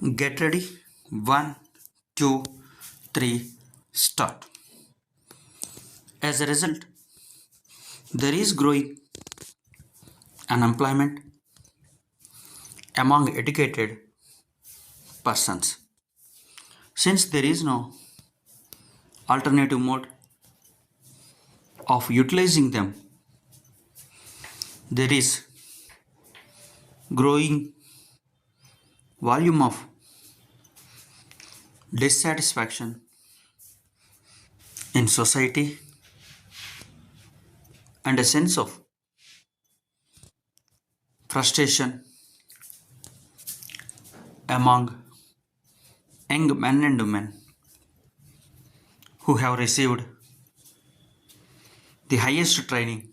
Get ready. 1, 2, 3, start. As a result, there is growing unemployment among educated persons. Since there is no alternative mode of utilizing them, there is growing volume of dissatisfaction in society and a sense of frustration among young men and women who have received the highest training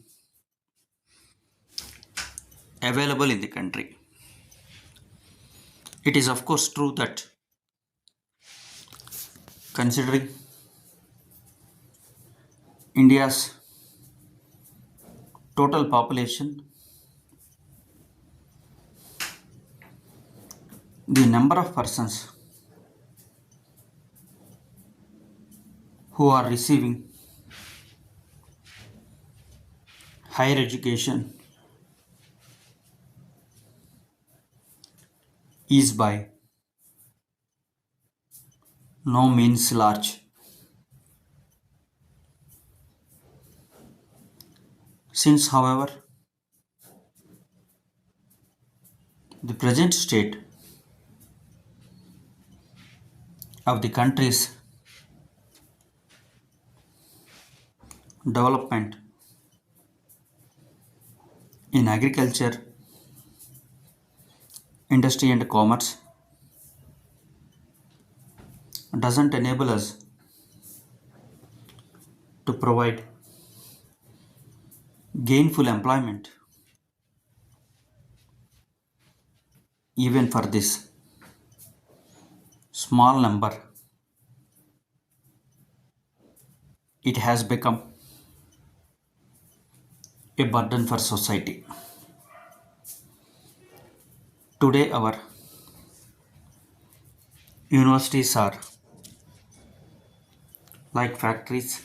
available in the country. It is of course true that considering India's total population, the number of persons who are receiving higher education is by no means large. Since, however, the present state of the country's development in agriculture, industry, and commerce doesn't enable us to provide gainful employment even for this small number. It has become a burden for society. Today, our universities are like factories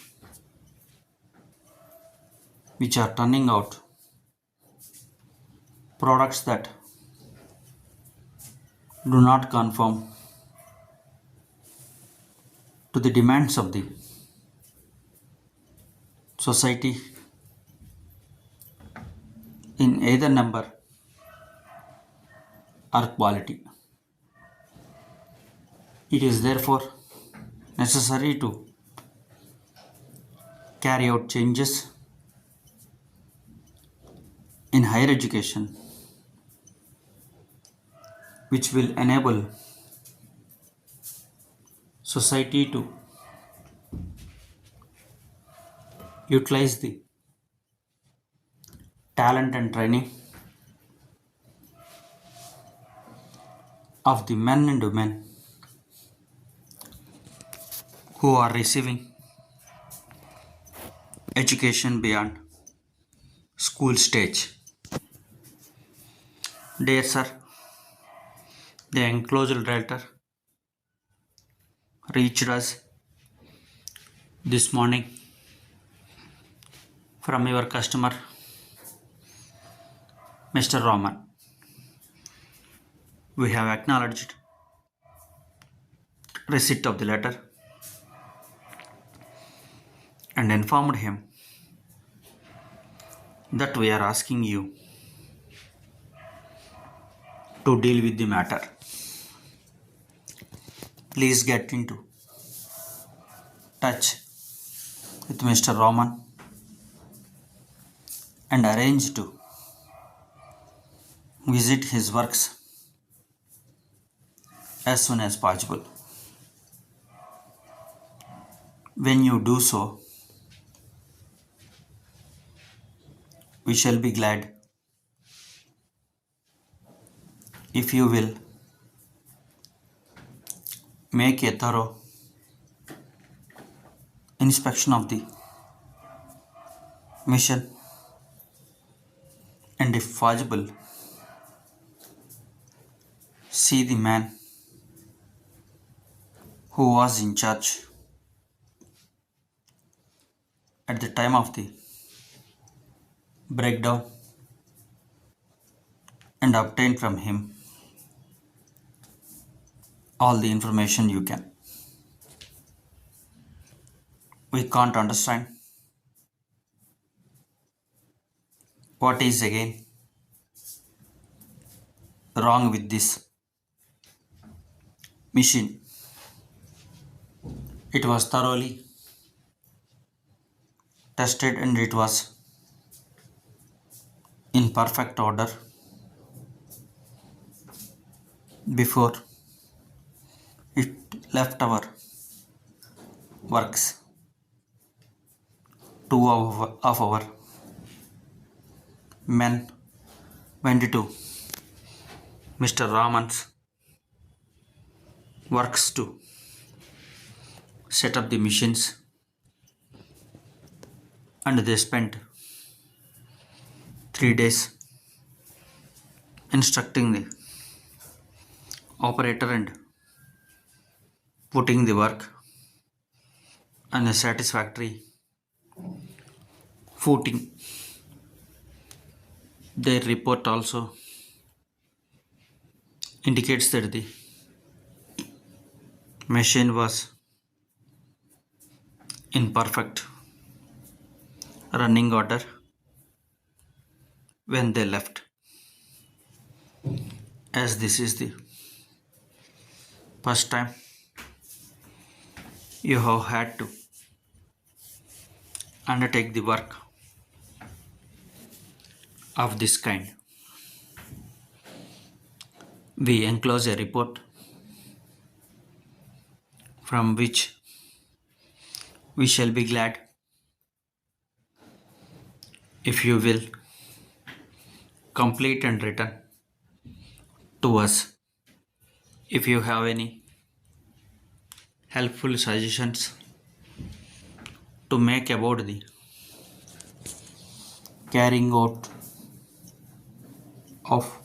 which are turning out products that do not conform to the demands of the society in either number or quality. It is therefore necessary to carry out changes in higher education which will enable society to utilize the talent and training of the men and women who are receiving education beyond school stage. Dear sir, the enclosed letter reached us this morning from your customer, Mr. Roman. We have acknowledged receipt of the letter and informed him that we are asking you to deal with the matter. Please get into touch with Mr. Roman and arrange to visit his works as soon as possible. When you do so, we shall be glad if you will make a thorough inspection of the mission and, if possible, see the man who was in charge at the time of the breakdown and obtain from him all the information you can. We can't understand what is again wrong with this machine. It was thoroughly tested and it was in perfect order before it left our works. Two of our men went to Mr. Raman's works to set up the machines, and they spent 3 days instructing the operator and putting the work on a satisfactory footing. Their report also indicates that the machine was in perfect running order when they left. As this is the first time you have had to undertake the work of this kind, we enclose a report from which we shall be glad if you will complete and return to us. If you have any helpful suggestions to make about the carrying out of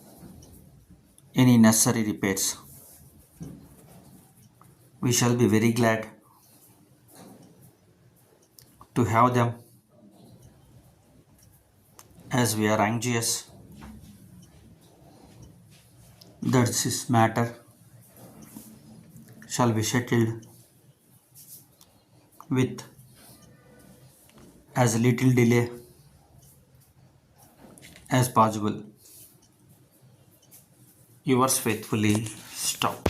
any necessary repairs, we shall be very glad to have them, as we are anxious that this matter shall be settled with as little delay as possible. Yours faithfully, Stop.